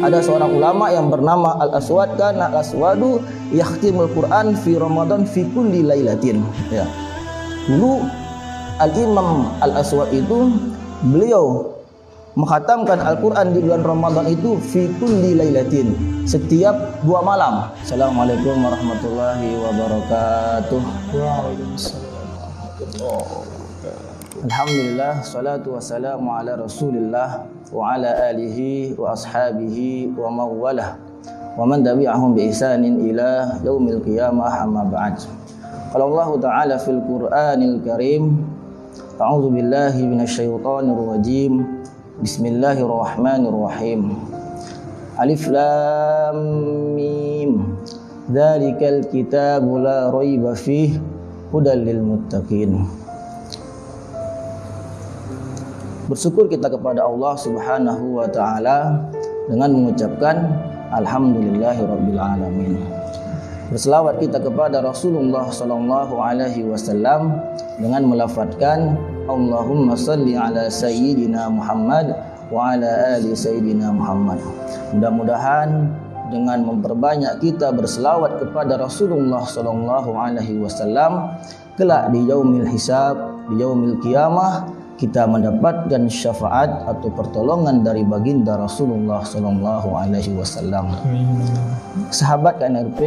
Ada seorang ulama yang bernama Al-Aswad, kana Al-Aswadu yakhtimul Quran fi Ramadan fi kulli lailatin. Ya. Dulu Al-Imam Al-Aswad itu beliau menghatamkan Al-Quran di bulan Ramadan itu fi kulli lailatin, setiap 2 malam. Assalamualaikum warahmatullahi wabarakatuh. Waalaikumsalam warahmatullahi wabarakatuh. Alhamdulillah, salatu wassalamu ala Rasulillah wa ala alihi wa ashabihi wa mawalah wa man tabi'ahum bi ihsanin ila yaumil qiyamah, amma ba'd. Qala Allah Ta'ala fil Qur'anil Karim, a'udzu billahi minasyaitonir rajim. Bismillahirrahmanirrahim. Alif lam mim. Dzalikal kitabu la raiba fihi hudal lil muttaqin. Bersyukur kita kepada Allah Subhanahu wa taala dengan mengucapkan alhamdulillahirabbil alamin. Berselawat kita kepada Rasulullah sallallahu alaihi wasallam dengan melafadzkan Allahumma shalli ala sayyidina Muhammad wa ala ali sayyidina Muhammad. Mudah-mudahan dengan memperbanyak kita berselawat kepada Rasulullah sallallahu alaihi wasallam, kelak di yaumil hisab, di yaumil qiyamah, kita mendapatkan syafaat atau pertolongan dari baginda Rasulullah sallallahu alaihi wasallam. Sahabat KNRP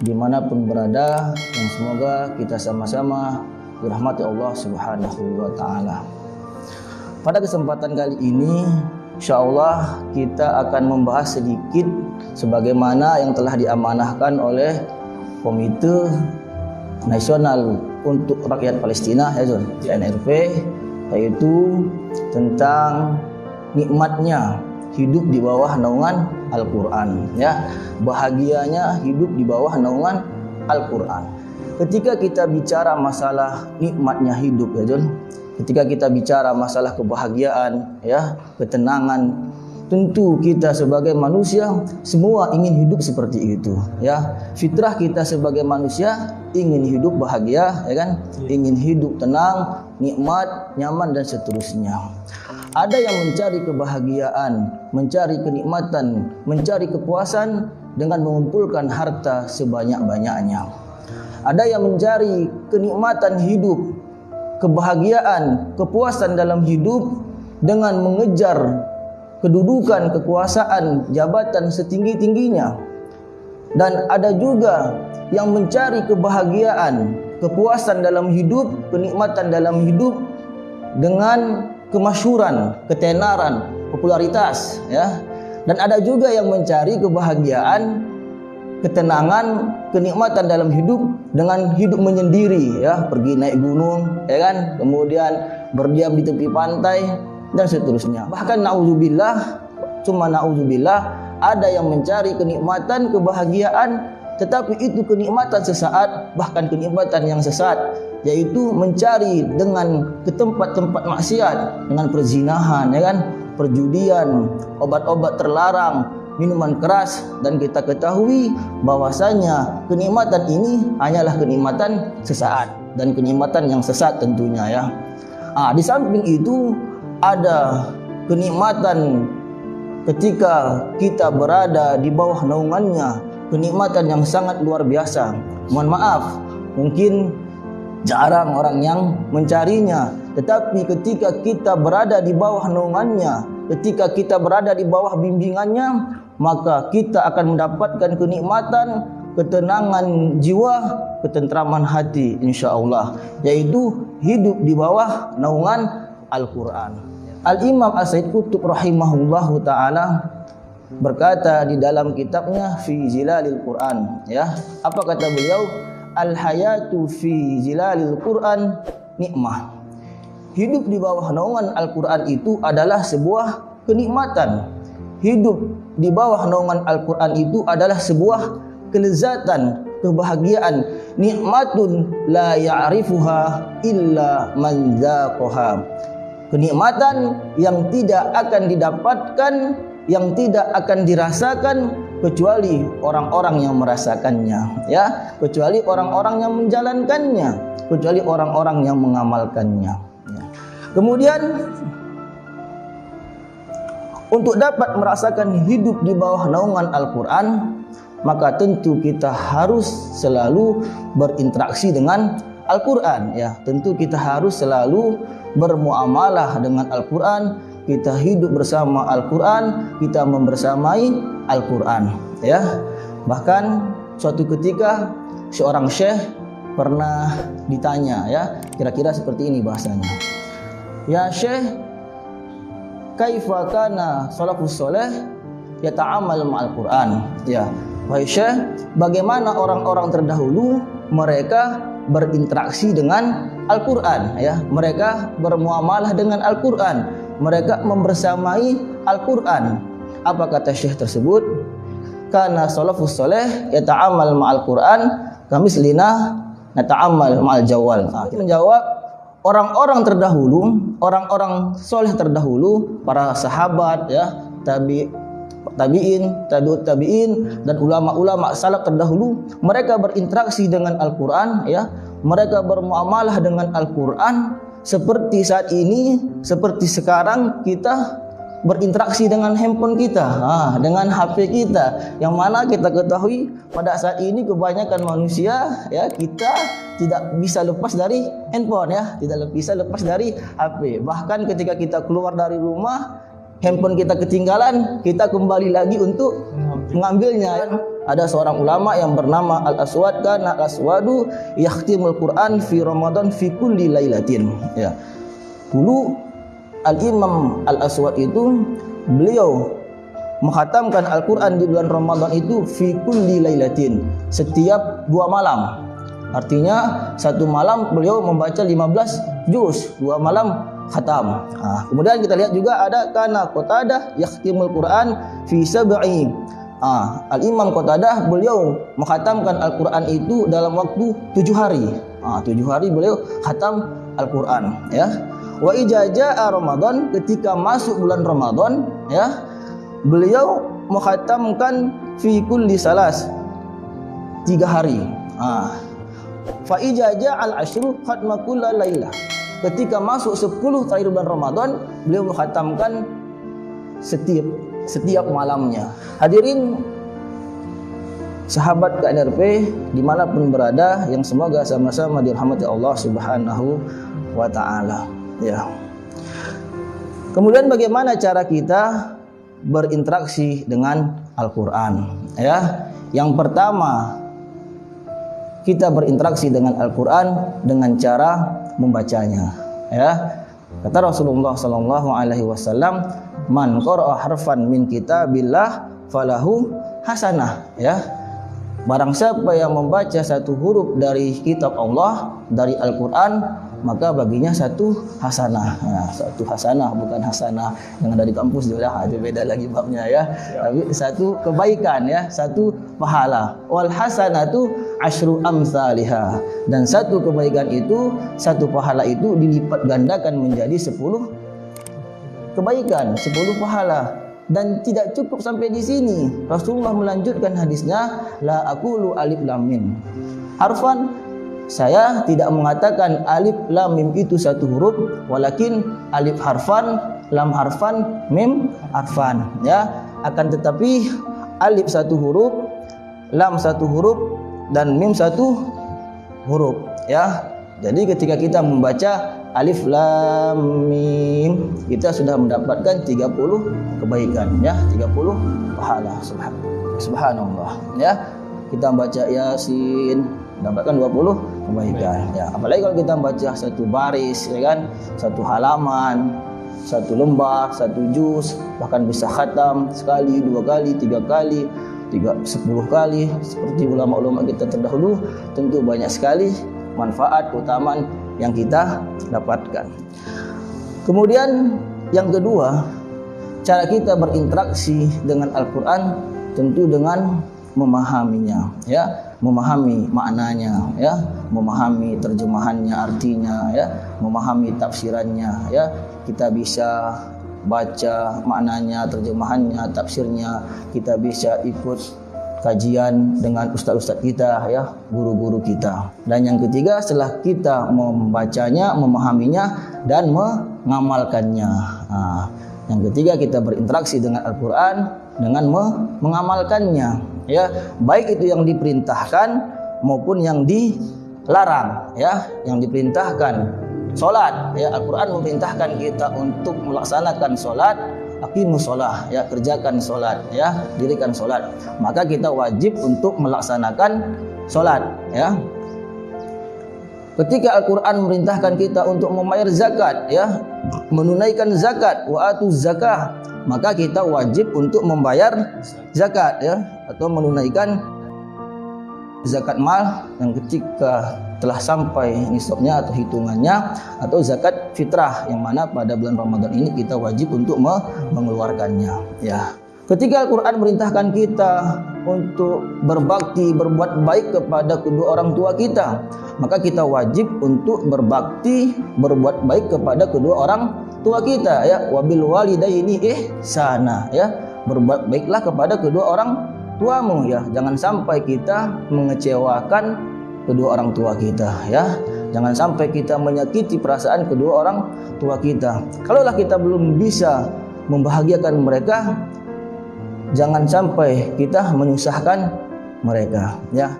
dimanapun berada, yang semoga kita sama-sama dirahmati Allah Subhanahu wa taala. Pada kesempatan kali ini, insyaallah kita akan membahas sedikit sebagaimana yang telah diamanahkan oleh Komite Nasional untuk Rakyat Palestina, KNRP, yaitu tentang nikmatnya hidup di bawah naungan Al-Quran, ya, bahagianya hidup di bawah naungan Al-Quran. Ketika kita bicara masalah nikmatnya hidup, ya Jun, ketika kita bicara masalah kebahagiaan, ya, ketenangan, tentu kita sebagai manusia semua ingin hidup seperti itu, ya. Fitrah kita sebagai manusia ingin hidup bahagia, ya kan? Ingin hidup tenang, nikmat, nyaman dan seterusnya. Ada yang mencari kebahagiaan, mencari kenikmatan, mencari kepuasan dengan mengumpulkan harta sebanyak-banyaknya. Ada yang mencari kenikmatan hidup, kebahagiaan, kepuasan dalam hidup dengan mengejar kedudukan, kekuasaan, jabatan setinggi-tingginya. Dan ada juga yang mencari kebahagiaan, kepuasan dalam hidup, kenikmatan dalam hidup dengan kemasyhuran, ketenaran, popularitas, ya. Dan ada juga yang mencari kebahagiaan, ketenangan, kenikmatan dalam hidup dengan hidup menyendiri, ya, pergi naik gunung, ya kan, kemudian berdiam di tepi pantai dan seterusnya. Bahkan naudzubillah, cuma naudzubillah, ada yang mencari kenikmatan, kebahagiaan, tetapi itu kenikmatan sesaat, bahkan kenikmatan yang sesat, yaitu mencari dengan ke tempat-tempat maksiat, dengan perzinahan, ya kan, perjudian, obat-obat terlarang, minuman keras. Dan kita ketahui bahwasanya kenikmatan ini hanyalah kenikmatan sesaat dan kenikmatan yang sesat tentunya, ya. Di samping itu ada kenikmatan ketika kita berada di bawah naungannya, kenikmatan yang sangat luar biasa. Mohon maaf, mungkin jarang orang yang mencarinya, tetapi ketika kita berada di bawah naungannya, ketika kita berada di bawah bimbingannya, maka kita akan mendapatkan kenikmatan, ketenangan jiwa, ketentraman hati, insyaallah, yaitu hidup di bawah naungan Al-Quran. Al-Imam As-Said Qutb rahimahullahu ta'ala berkata di dalam kitabnya Fi Zilalil Quran, ya, apa kata beliau? Al-hayatu fi zilalil Quran nikmah. Hidup di bawah naungan Al-Quran itu adalah sebuah kenikmatan. Hidup di bawah naungan Al-Quran itu adalah sebuah kelezatan, kebahagiaan. Nikmatun la ya'rifuha illa man dzaqaha. Kenikmatan yang tidak akan didapatkan, yang tidak akan dirasakan kecuali orang-orang yang merasakannya, ya, kecuali orang-orang yang menjalankannya, kecuali orang-orang yang mengamalkannya, ya. Kemudian untuk dapat merasakan hidup di bawah naungan Al-Quran, maka tentu kita harus selalu berinteraksi dengan Al-Quran. Ya, tentu kita harus selalu bermuamalah dengan Al-Quran. Kita hidup bersama Al-Quran, kita membersamai Al-Quran. Ya, bahkan suatu ketika seorang syekh pernah ditanya, ya, kira-kira seperti ini bahasanya. Ya syekh, kaifa kana salafus saleh yata'amal ma'al Quran? Ya, wahai syekh, bagaimana orang-orang terdahulu mereka berinteraksi dengan Al-Quran? Ya, mereka bermuamalah dengan Al-Quran, mereka membersamai Al-Quran. Apa kata syekh tersebut? Kana salafus saleh yata'amal ma'al Quran kamislina nata'amal ma'al jawal. Menjawab, orang-orang terdahulu, orang-orang soleh terdahulu, para sahabat, ya, tabi'in, tabi'ut tabi'in, dan ulama-ulama salaf terdahulu, mereka berinteraksi dengan Al-Quran, ya, mereka bermuamalah dengan Al-Quran seperti saat ini, seperti sekarang kita berinteraksi dengan handphone kita, dengan HP kita, yang mana kita ketahui pada saat ini kebanyakan manusia, ya, kita tidak bisa lepas dari handphone, ya, tidak bisa lepas dari HP. Bahkan ketika kita keluar dari rumah, handphone kita ketinggalan, kita kembali lagi untuk mengambilnya. Ada seorang ulama yang bernama Al-Aswad, kana Al-Aswadu yakhtimul Quran fi Ramadan fi kulli lailatin. Ya, dulu Al-Imam Al-Aswad itu, beliau menghatamkan Al-Quran di bulan Ramadan itu fi kulli lailatin, setiap 2 malam. Artinya satu malam beliau membaca 15 juz, 2 malam khatam. Kemudian kita lihat juga ada kana Qatadah yakhtimul Quran fi sab'i. Al-Imam Qatadah beliau menghatamkan Al-Quran itu dalam waktu 7 hari. 7 hari beliau khatam Al-Quran, ya. Wa ijaza Ramadan, ketika masuk bulan Ramadan, ya, beliau menghatamkan fi kulli salas, 3 hari. Fa ijaza al-ashru khatma kulla lailah, ketika masuk 10 terakhir bulan Ramadan, beliau menghatamkan setiap malamnya. Hadirin sahabat KNRP dimanapun berada, yang semoga sama-sama dirahmati Allah Subhanahu wa ta'ala. Ya. Kemudian bagaimana cara kita berinteraksi dengan Al-Quran? Ya, yang pertama, kita berinteraksi dengan Al-Quran dengan cara membacanya. Ya, kata Rasulullah Sallallahu Alaihi Wasallam, man qara'a harfan min kitabillah falahu hasanah. Ya, barang siapa yang membaca satu huruf dari kitab Allah, dari Al-Quran, maka baginya satu hasanah. Satu hasanah, bukan hasanah yang ada di kampus dulu, itu beda lagi babnya, ya. Tapi satu kebaikan, ya, satu pahala. Wal hasanatu asyru amsalihha, dan satu kebaikan itu, satu pahala itu dilipat gandakan menjadi 10 kebaikan, 10 pahala. Dan tidak cukup sampai di sini. Rasulullah melanjutkan hadisnya, la aqulu alif lam mim harfan, saya tidak mengatakan alif lam mim itu satu huruf, walakin alif harfan, lam harfan, mim harfan, ya. Akan tetapi alif satu huruf, lam satu huruf, dan mim satu huruf, ya. Jadi ketika kita membaca alif lam mim, kita sudah mendapatkan 30 kebaikan, ya, 30 pahala. Subhanallah, ya. Kita baca Yasin, dapatkan 20 kebaikan, ya. Apalagi kalau kita baca satu baris, ya kan, satu halaman, satu lembar, satu juz, bahkan bisa khatam sekali, 2 kali, 3 kali, 10 kali, seperti ulama-ulama kita terdahulu. Tentu banyak sekali manfaat, keutamaan yang kita dapatkan. Kemudian yang kedua, cara kita berinteraksi dengan Al-Quran tentu dengan memahaminya, ya, memahami maknanya, ya, memahami terjemahannya, artinya, ya, memahami tafsirannya, ya. Kita bisa baca maknanya, terjemahannya, tafsirnya. Kita bisa ikut kajian dengan ustaz-ustaz kita, ya, guru-guru kita. Dan yang ketiga, setelah kita membacanya, memahaminya, dan mengamalkannya. Yang ketiga, kita berinteraksi dengan Al-Qur'an dengan mengamalkannya, ya, baik itu yang diperintahkan maupun yang dilarang, ya. Yang diperintahkan salat, ya, Al-Qur'an memerintahkan kita untuk melaksanakan salat, aqimus shalah, ya, kerjakan salat, ya, dirikan salat. Maka kita wajib untuk melaksanakan salat, ya. Ketika Al-Qur'an memerintahkan kita untuk membayar zakat, ya, menunaikan zakat, wa atuz zakah, maka kita wajib untuk membayar zakat, ya, atau menunaikan zakat mal yang ketika telah sampai nisabnya atau hitungannya, atau zakat fitrah yang mana pada bulan Ramadan ini kita wajib untuk mengeluarkannya, ya. Ketika Al-Qur'an merintahkan kita untuk berbakti, berbuat baik kepada kedua orang tua kita, maka kita wajib untuk berbakti, berbuat baik kepada kedua orang tua kita, ya, wabil walidaini ihsana, ya, berbuat baiklah kepada kedua orang tuamu, ya. Jangan sampai kita mengecewakan kedua orang tua kita, ya. Jangan sampai kita menyakiti perasaan kedua orang tua kita. Kalaulah kita belum bisa membahagiakan mereka, jangan sampai kita menyusahkan mereka, ya.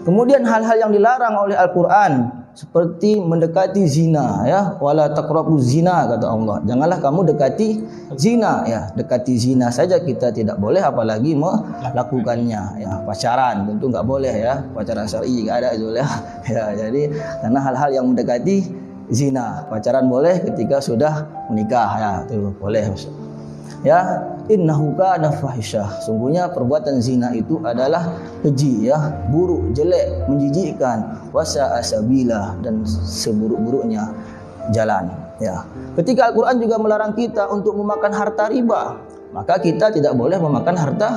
Kemudian hal-hal yang dilarang oleh Al-Qur'an seperti mendekati zina, ya, wala taqrabuz zina, kata Allah. Janganlah kamu dekati zina, ya. Dekati zina saja kita tidak boleh, apalagi melakukannya, ya. Pacaran tentu enggak boleh, ya. Pacaran syar'i enggak ada itu, ya. Ya, jadi karena hal-hal yang mendekati zina, pacaran boleh ketika sudah menikah, ya, itu boleh. Ya, innahu kana fahisyah. Sungguhnya perbuatan zina itu adalah keji, ya, buruk, jelek, menjijikkan, wasa'a sabila, dan seburuk-buruknya jalan, ya. Ketika Al-Qur'an juga melarang kita untuk memakan harta riba, maka kita tidak boleh memakan harta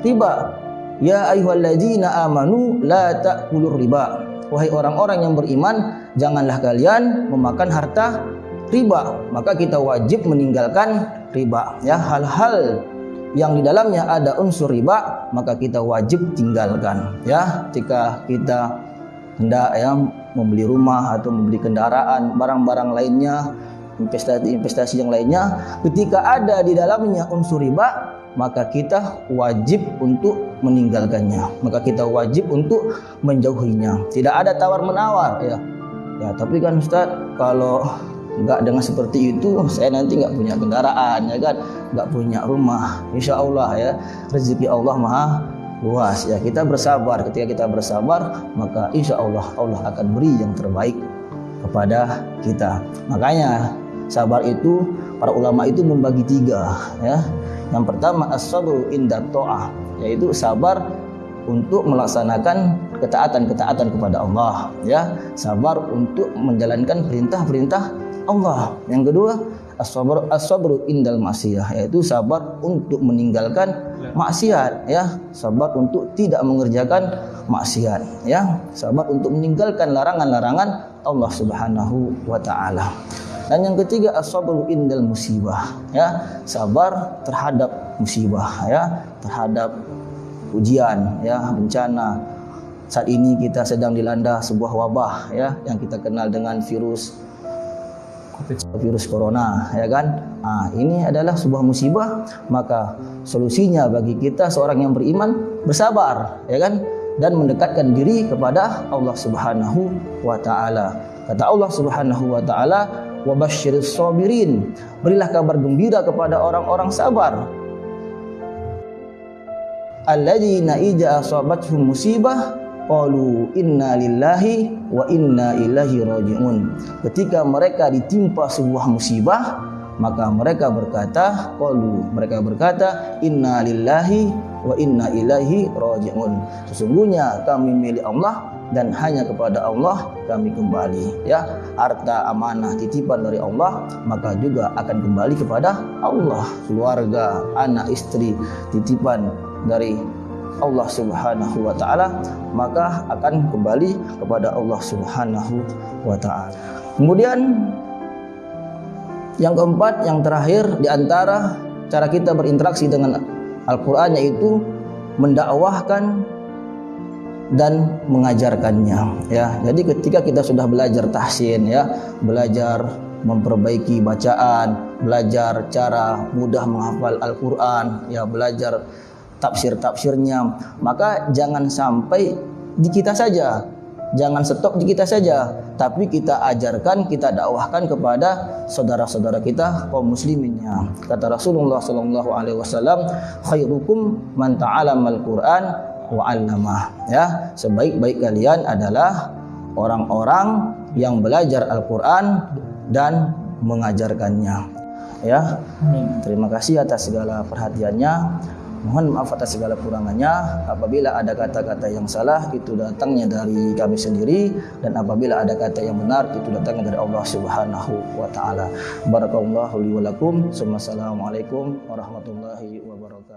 riba. Ya ayyuhalladzina amanu la ta'kulur riba. Wahai orang-orang yang beriman, janganlah kalian memakan harta riba. Maka kita wajib meninggalkan riba, ya. Hal-hal yang di dalamnya ada unsur riba, maka kita wajib tinggalkan, ya. Ketika kita hendak, ya, membeli rumah atau membeli kendaraan, barang-barang lainnya, investasi yang lainnya, ketika ada di dalamnya unsur riba, maka kita wajib untuk meninggalkannya, maka kita wajib untuk menjauhinya. Tidak ada tawar-menawar, ya. Ya, tapi kan Ustaz, kalau enggak dengan seperti itu, saya nanti enggak punya kendaraan, ya kan, enggak punya rumah. Insya Allah, ya, rezeki Allah maha luas, ya. Kita bersabar. Ketika kita bersabar, maka insya Allah Allah akan beri yang terbaik kepada kita. Makanya sabar itu, para ulama itu membagi tiga, ya. Yang pertama as-sabru inda ta'ah, yaitu sabar untuk melaksanakan ketaatan-ketaatan kepada Allah, ya. Sabar untuk menjalankan perintah-perintah Allah. Yang kedua as-sabru indal maksiyah, yaitu sabar untuk meninggalkan maksiat, ya. Sabar untuk tidak mengerjakan maksiat, ya. Sabar untuk meninggalkan larangan-larangan Allah Subhanahu wa taala. Dan yang ketiga as-sabru indal musibah, ya. Sabar terhadap musibah, ya, terhadap ujian, ya, bencana. Saat ini kita sedang dilanda sebuah wabah, ya, yang kita kenal dengan virus corona, ya kan. Nah, ini adalah sebuah musibah, maka solusinya bagi kita seorang yang beriman bersabar, ya kan, dan mendekatkan diri kepada Allah Subhanahu wa taala. Kata Allah Subhanahu wa taala, wa basyiris sabirin, berilah kabar gembira kepada orang-orang sabar. Alladzina idza asabatuhum musibah qalu inna lillahi wa inna ilaihi raji'un. Ketika mereka ditimpa sebuah musibah, maka mereka berkata, mereka berkata, inna lillahi wa inna ilaihi raji'un. Sesungguhnya kami milik Allah dan hanya kepada Allah kami kembali, ya. Harta amanah titipan dari Allah, maka juga akan kembali kepada Allah. Keluarga, anak, istri titipan dari Allah Subhanahu wa taala, maka akan kembali kepada Allah Subhanahu wa taala. Kemudian yang keempat, yang terakhir di antara cara kita berinteraksi dengan Al-Qur'an, yaitu mendakwahkan dan mengajarkannya, ya. Jadi ketika kita sudah belajar tahsin, ya, belajar memperbaiki bacaan, belajar cara mudah menghafal Al-Quran, ya belajar tafsir-tafsirnya. Maka jangan sampai di kita saja, jangan stop di kita saja, tapi kita ajarkan, kita dakwahkan kepada saudara-saudara kita kaum musliminnya. Kata Rasulullah SAW, khairukum man ta'alamal Quran wa 'allamah. Ya, sebaik-baik kalian adalah orang-orang yang belajar Al-Quran dan mengajarkannya. Ya, terima kasih atas segala perhatiannya. Mohon maaf atas segala kurangannya. Apabila ada kata-kata yang salah, itu datangnya dari kami sendiri, dan apabila ada kata yang benar, itu datangnya dari Allah Subhanahu wa taala. Barakallahu li wa lakum. Assalamualaikum warahmatullahi wabarakatuh.